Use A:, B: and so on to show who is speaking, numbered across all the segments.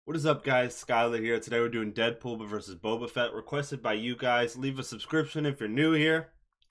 A: What is up, guys? Skyler here. Today we're doing Deadpool versus Boba Fett, requested by you guys. Leave a subscription if you're new here.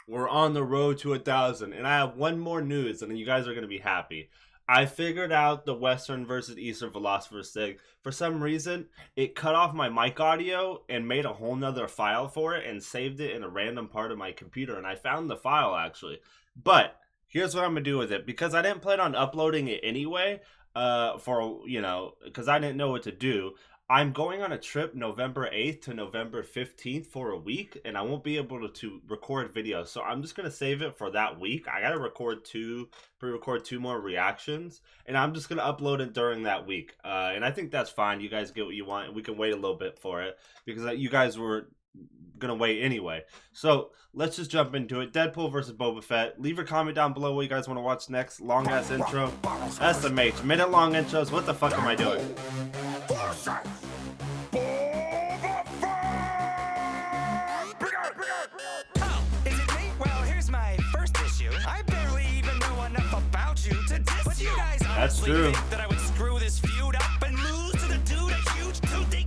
A: We're on the road to 1,000, and I have one more news, and you guys are going to be happy. I figured out the Western versus Eastern Philosopher Sig. For some reason, it cut off my mic audio and made a whole nother file for it and saved it in a random part of my computer, and I found the file, actually. But here's what I'm going to do with it. Because I didn't plan on uploading it anyway, because I didn't know what to do. I'm going on a trip November 8th to November 15th for a week, and I won't be able to record videos. So I'm just going to save it for that week. I got to pre-record two more reactions, and I'm just going to upload it during that week. And I think that's fine. You guys get what you want. We can wait a little bit for it because you guys were gonna wait anyway. So let's just jump into it. Deadpool versus Boba Fett. Leave your comment down below what you guys want to watch next. Long ass intro. SMH. Minute long intros. What the fuck am I doing?
B: Oh, is it me? Well, here's my first issue. I barely even know enough about you to diss but you guys honestly think that I would screw this feud up and lose to the dude a huge coochie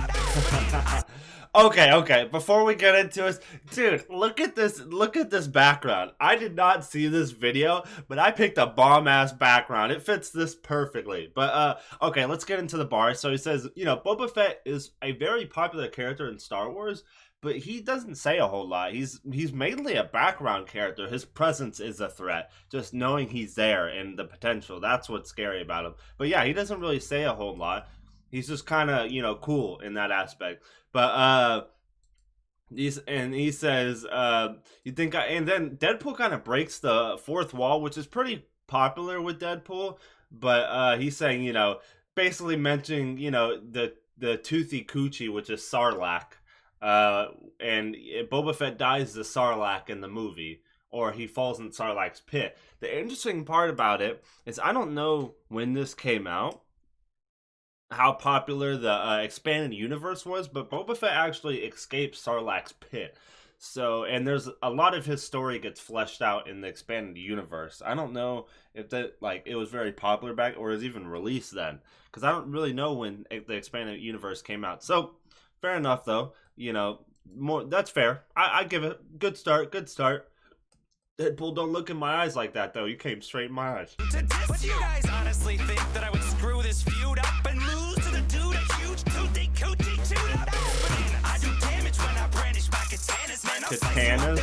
B: up?
A: Okay. Before we get into it, dude, look at this background. I did not see this video, but I picked a bomb-ass background. It fits this perfectly. But, okay, let's get into the bar. So he says, Boba Fett is a very popular character in Star Wars, but he doesn't say a whole lot. He's mainly a background character. His presence is a threat. Just knowing he's there and the potential, that's what's scary about him. But yeah, he doesn't really say a whole lot. He's just kind of, cool in that aspect. But he says, you think and then Deadpool kind of breaks the fourth wall, which is pretty popular with Deadpool. But he's saying, basically mentioning, the toothy coochie, which is Sarlacc. And Boba Fett dies the Sarlacc in the movie, or he falls in Sarlacc's pit. The interesting part about it is I don't know when this came out, how popular the expanded universe was, but Boba Fett actually escapes Sarlacc's pit. So, and there's a lot of his story gets fleshed out in the expanded universe. I don't know if that, it was very popular back, or was even released then, because I don't really know when the expanded universe came out. So, fair enough, though. That's fair. I give it good start. Deadpool, don't look in my eyes like that, though. You came straight in my eyes.
B: But you guys honestly think that I would screw this feud up and lose to the dude a huge toothy coochie up? I do damage when I brandish my katanas, man.
A: Katanas?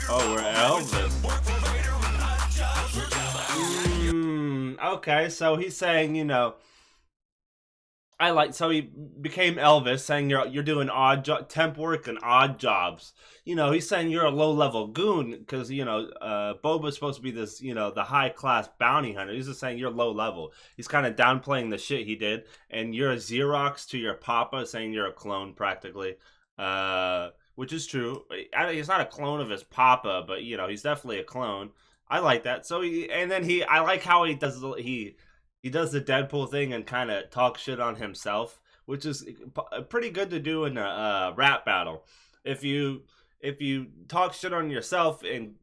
A: Oh, we're Elvis. Okay, so he's saying, so he became Elvis, saying you're doing temp work and odd jobs. He's saying you're a low-level goon because, Boba's supposed to be this, the high-class bounty hunter. He's just saying you're low-level. He's kind of downplaying the shit he did, and you're a Xerox to your papa, saying you're a clone, practically, which is true. He's not a clone of his papa, but, he's definitely a clone. I like that. So, I like how he does the Deadpool thing and kind of talk shit on himself, which is pretty good to do in a rap battle. If you talk shit on yourself and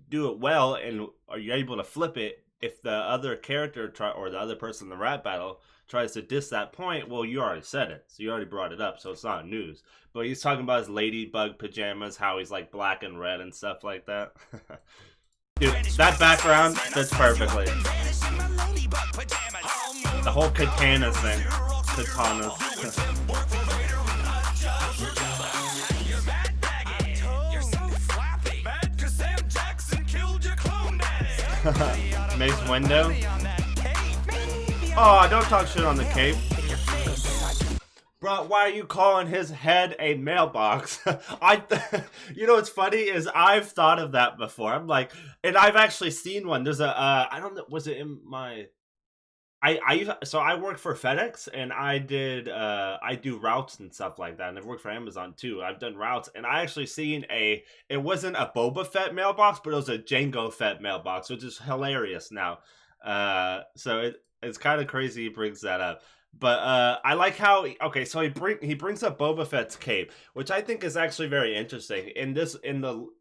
A: do it well, and are you able to flip it, if the other character or the other person in the rap battle tries to diss that point, well, you already said it, so you already brought it up, so it's not news. But he's talking about his ladybug pajamas, how he's like black and red and stuff like that. Dude, that background fits perfectly. The whole katana thing. Katanas. Mace Windu. Oh, don't talk shit on the cape. Bro, why are you calling his head a mailbox? What's funny is I've thought of that before. I'm like, and I've actually seen one. There's I don't know, was it in my... So I work for FedEx, and I do routes and stuff like that, and I've worked for Amazon too. I've done routes, and I actually seen it wasn't a Boba Fett mailbox, but it was a Jango Fett mailbox, which is hilarious now. So it's kind of crazy he brings that up. But I like how so he brings up Boba Fett's cape, which I think is actually very interesting.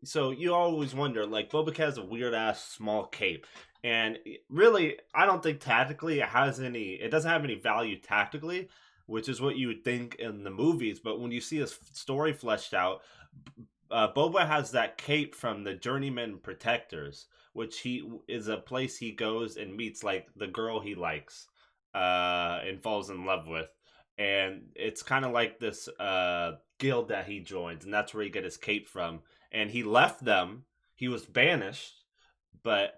A: So you always wonder, like, Boba Fett has a weird ass small cape, And really, I don't think tactically it doesn't have any value tactically, which is what you would think in the movies. But when you see his story fleshed out, Boba has that cape from the Journeyman Protectors, which he is a place he goes and meets like the girl he likes, and falls in love with, and it's kind of like this guild that he joins, and that's where he get his cape from. And he left them. He was banished, but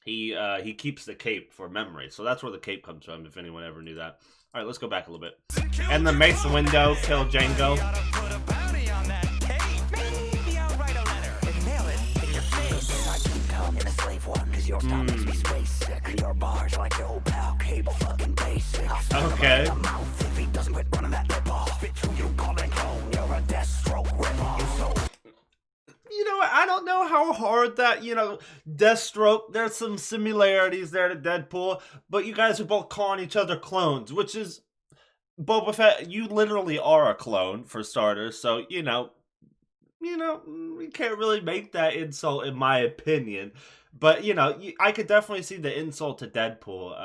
A: he keeps the cape for memory. So that's where the cape comes from, if anyone ever knew that. All right, let's go back a little bit. And the Mace Windu kill Jango. Okay. You know what? I don't know how hard that, Deathstroke, there's some similarities there to Deadpool, but you guys are both calling each other clones, which is, Boba Fett, you literally are a clone, for starters, so, we can't really make that insult, in my opinion. But, I could definitely see the insult to Deadpool.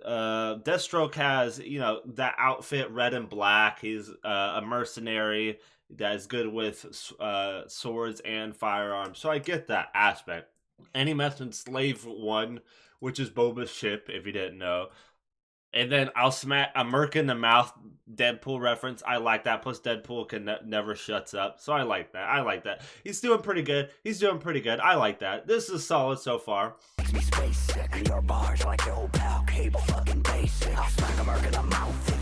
A: Deathstroke has, that outfit, red and black. He's a mercenary that is good with swords and firearms. So I get that aspect. And he mentioned Slave One, which is Boba's ship, if you didn't know. And then I'll smack a Merc in the mouth Deadpool reference. I like that. Plus Deadpool can never shuts up. So I like that. He's doing pretty good. I like that. This is solid so far.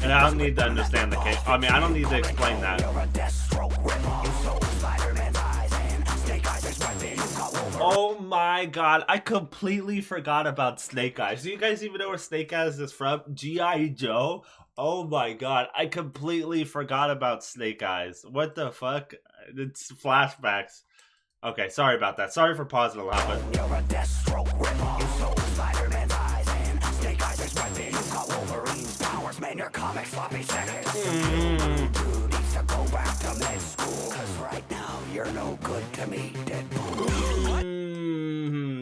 A: And I don't need to understand the case. I mean, I don't need to explain that. Oh my god, I completely forgot about Snake Eyes. Do you guys even know where Snake Eyes is from? G.I. Joe? Oh my god, I completely forgot about Snake Eyes. What the fuck? It's flashbacks. Okay, sorry about that. Sorry for pausing a lot, but... You're a Deathstroke ripoff. You sold Spider-Man's eyes and Snake Eyes is weapon. You got Wolverine's powers, man, your comic sloppy seconds. Dude needs to go back to med school. Cause right now, you're no good to me, Deadpool.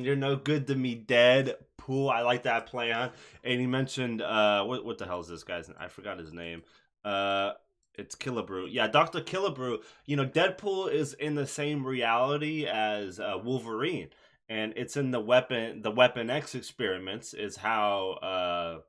A: You're no good to me, Deadpool. I like that play on. And he mentioned, what the hell is this guy's name? I forgot his name. It's Killebrew. Yeah, Dr. Killebrew. Deadpool is in the same reality as Wolverine, and it's in the Weapon X experiments is how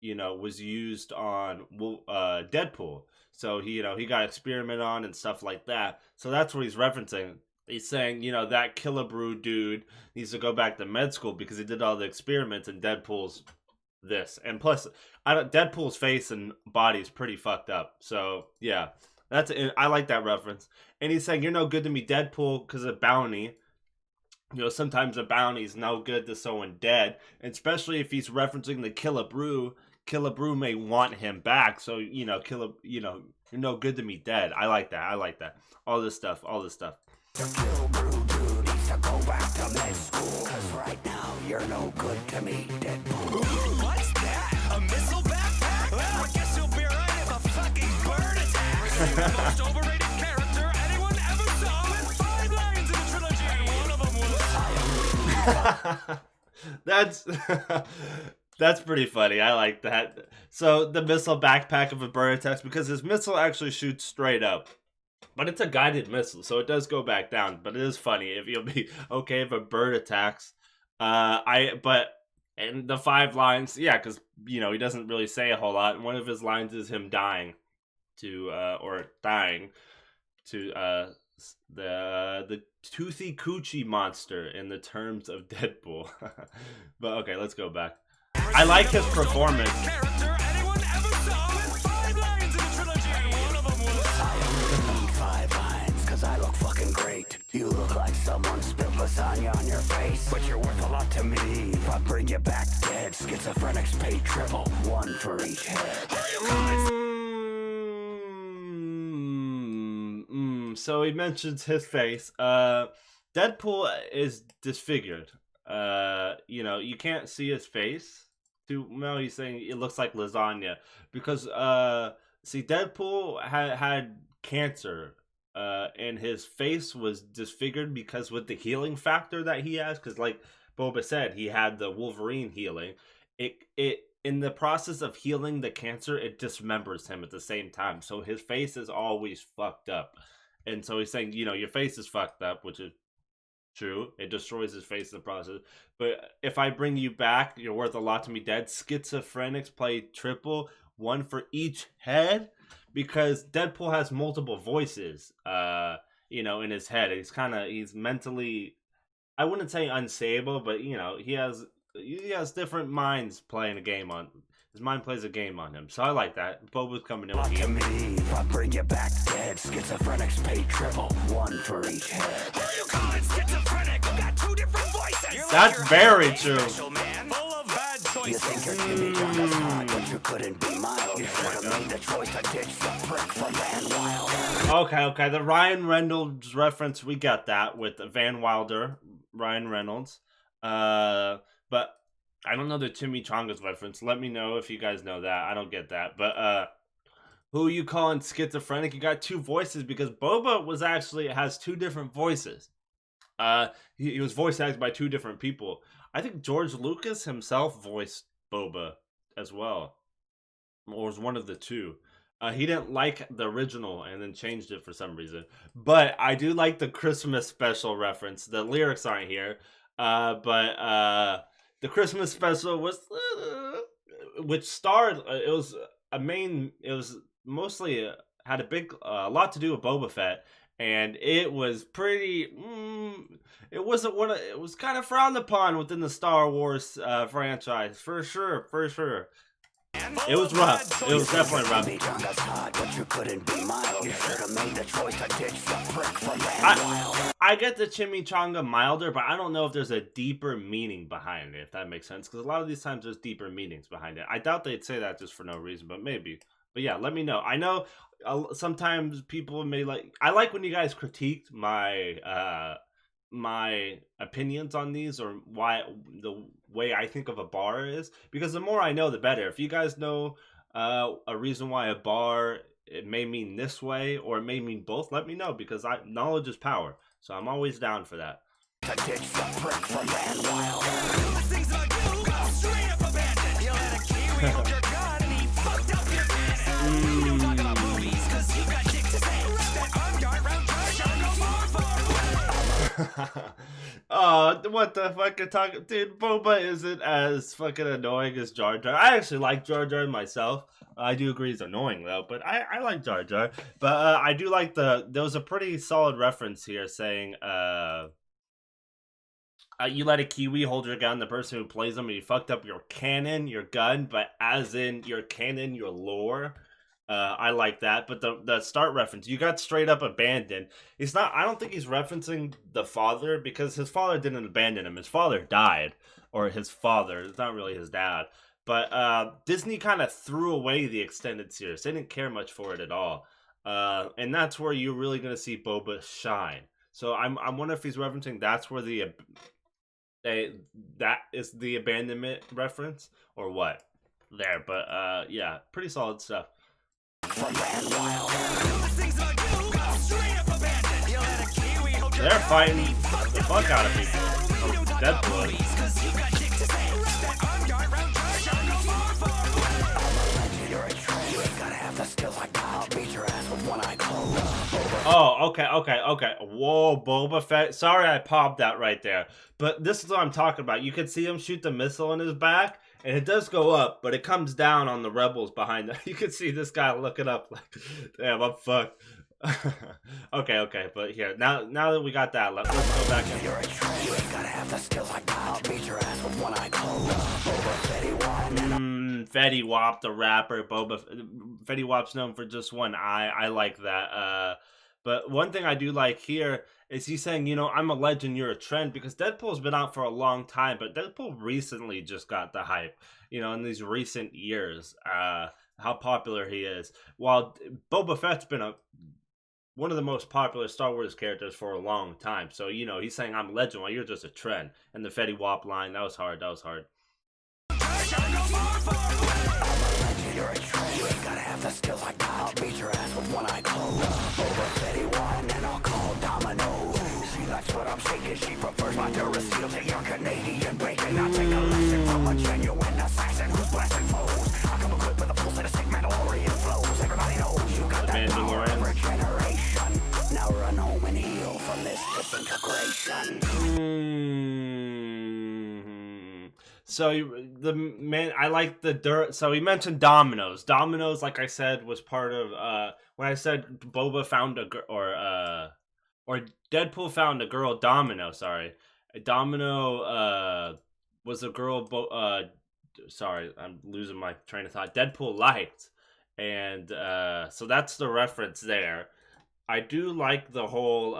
A: was used on Deadpool. So he got experimented on and stuff like that. So that's what he's referencing. He's saying, that Killebrew dude needs to go back to med school because he did all the experiments, and Deadpool's this. And plus, Deadpool's face and body is pretty fucked up. So yeah, I like that reference. And he's saying, you're no good to me, Deadpool, because of bounty. Sometimes a bounty is no good to someone dead, and especially if he's referencing the Killebrew. Killebrew may want him back, so you're no good to me, dead. I like that. All this stuff. The Killebrew dude needs to go back to med school, cause right now you're no good to me, Deadpool.
B: What's that? A missile backpack? Well, I guess you'll be right if a fucking bird attacks. The most overrated character anyone ever saw with 5 lines in the trilogy. And one of them was... That's pretty funny. I like that. So the missile backpack of a bird attacks, because his missile actually shoots straight up. But it's a guided missile, so it does go back down. But it is funny if you'll be okay if a bird attacks. And the 5 lines, yeah, because he doesn't really say a whole lot. And one of his lines is him dying to the toothy coochie monster in the terms of Deadpool. But okay, let's go back. I like his performance.
C: I look fucking great. You look like someone spilled lasagna on your face, but you're worth a lot to me. If I bring you back dead, schizophrenics pay triple, 1 for each head.
A: So he mentions his face. Deadpool is disfigured. You can't see his face. He's saying it looks like lasagna because Deadpool had cancer. and his face was disfigured because with the healing factor that he has, because like Boba said, he had the Wolverine healing. It in the process of healing the cancer, it dismembers him at the same time. So his face is always fucked up. And so he's saying, your face is fucked up, which is true. It destroys his face in the process. But if I bring you back, you're worth a lot to me dead. Schizophrenics play triple, one for each head, because Deadpool has multiple voices, in his head. He's mentally, I wouldn't say unstable, but he has different minds playing a game on. His mind plays a game on him, so I like that. Boba's coming in with
C: to me, if I bring you back dead, schizophrenics pay triple, one for each head.
B: Who you calling schizophrenic? You got 2 different voices.
A: That's very true.
B: Special man, full of bad choices.
C: You think you're Jimmy John's hot, but you couldn't be mild. You should have made the choice to ditch the prick from Van Wilder.
A: Okay. The Ryan Reynolds reference, we got that with Van Wilder, Ryan Reynolds. But I don't know the Chimichangas reference. Let me know if you guys know that. I don't get that. But who you calling schizophrenic? You got 2 voices because Boba has 2 different voices. He was voice acted by 2 different people. I think George Lucas himself voiced Boba as well, or was one of the 2. He didn't like the original and then changed it for some reason. But I do like the Christmas special reference. The lyrics aren't here, but the Christmas special was, which starred, it was mostly, had a lot to do with Boba Fett, and it was pretty, it was kind of frowned upon within the Star Wars franchise, for sure. It was rough. It was definitely rough. I get the chimichanga milder, but I don't know if there's a deeper meaning behind it, if that makes sense. Because a lot of these times there's deeper meanings behind it. I doubt they'd say that just for no reason, but maybe. But yeah, let me know. I know sometimes people may like... I like when you guys critiqued my opinions on these, or why the way I think of a bar is, because the more I know, the better. If you guys know a reason why a bar, it may mean this way or it may mean both, let me know, because knowledge is power, so I'm always down for that. Oh, what the fucking talk, dude? Boba isn't as fucking annoying as Jar Jar. I actually like Jar Jar myself. I do agree he's annoying though, but I like Jar Jar. But I do like there was a pretty solid reference here saying, you let a Kiwi hold your gun, the person who plays them, and you fucked up your cannon, your gun, but as in your canon, your lore. I like that, but the start reference, you got straight up abandoned. It's not. I don't think he's referencing the father, because his father didn't abandon him. His father died, or his father. It's not really his dad. But Disney kind of threw away the extended series. They didn't care much for it at all, and that's where you're really gonna see Boba shine. So I'm wondering if he's referencing that's where that is the abandonment reference or what there. But yeah, pretty solid stuff. They're fighting the fuck out of people. Deadpool. Oh, okay. Whoa, Boba Fett. Sorry I popped that right there. But this is what I'm talking about. You can see him shoot the missile in his back, and it does go up, but it comes down on the rebels behind them. You can see this guy looking up like, damn, I'm fucked. Okay, but here, now that we got that, let's go back in.
C: You're a traitor. You ain't gotta have the skills like that. I'll beat your ass with one eye closed.
A: Fetty Wap, the rapper, Fetty Wap's known for just one eye. I like that. But one thing I do like here is he's saying, I'm a legend, you're a trend, because Deadpool's been out for a long time, but Deadpool recently just got the hype, in these recent years, how popular he is. While Boba Fett's been one of the most popular Star Wars characters for a long time. So, he's saying I'm a legend while you're just a trend. And the Fetty Wap line, that was hard.
C: You're a trend. You ain't gotta have the skills like that. I'll beat your ass with one eye closed. Boba Fett won, and I'll call domino. She likes what I'm shaking. She prefers my Duracell to your Canadian bacon. I'll take a lesson from a genuine assassin who's blasting foes. I come equipped with a full set of sick Mandalorian flows. Everybody knows you got that power of regeneration. Now run home and heal from this disintegration.
A: So the man, I like the so he mentioned Domino's. Domino's, like I said, was part of when I said Boba found a or Deadpool found a girl. Domino was a girl. Sorry, I'm losing my train of thought. Deadpool liked, and so that's the reference there. I do like the whole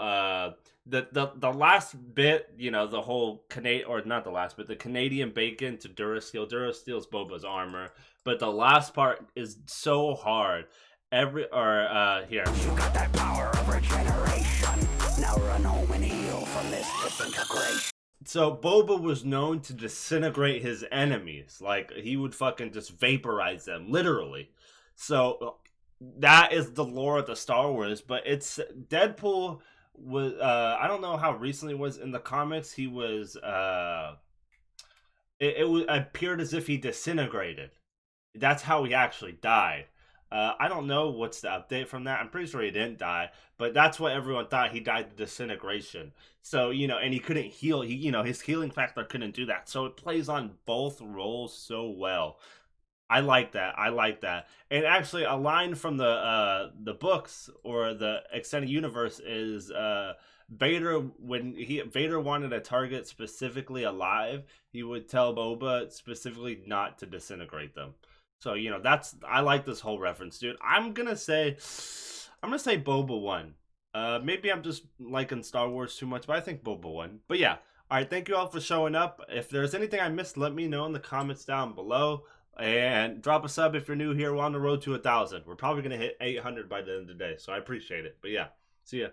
A: the last bit, you know, the whole the Canadian bacon to Durasteel. Durasteel's Boba's armor, but the last part is so hard. Here. You
C: got that power of regeneration. Now run home and heal from this disintegration.
A: So Boba was known to disintegrate his enemies. Like, he would fucking just vaporize them, literally. So that is the lore of the Star Wars, but it's Deadpool was I don't know how recently it was in the comics. He was it appeared as if he disintegrated. That's how he actually died. I don't know what's the update from that. I'm pretty sure he didn't die, but that's what everyone thought. He died of disintegration. So, you know, and he couldn't heal. His healing factor couldn't do that. So it plays on both roles so well. I like that. And actually, a line from the books or the extended universe is Vader, when Vader wanted a target specifically alive, he would tell Boba specifically not to disintegrate them. So, you know, I like this whole reference, dude. I'm gonna say Boba won. Maybe I'm just liking Star Wars too much, but I think Boba won. But yeah, all right. Thank you all for showing up. If there's anything I missed, let me know in the comments down below. And drop a sub if you're new here. We're on the road to 1,000. We're probably going to hit 800 by the end of the day. So I appreciate it. But yeah, see ya.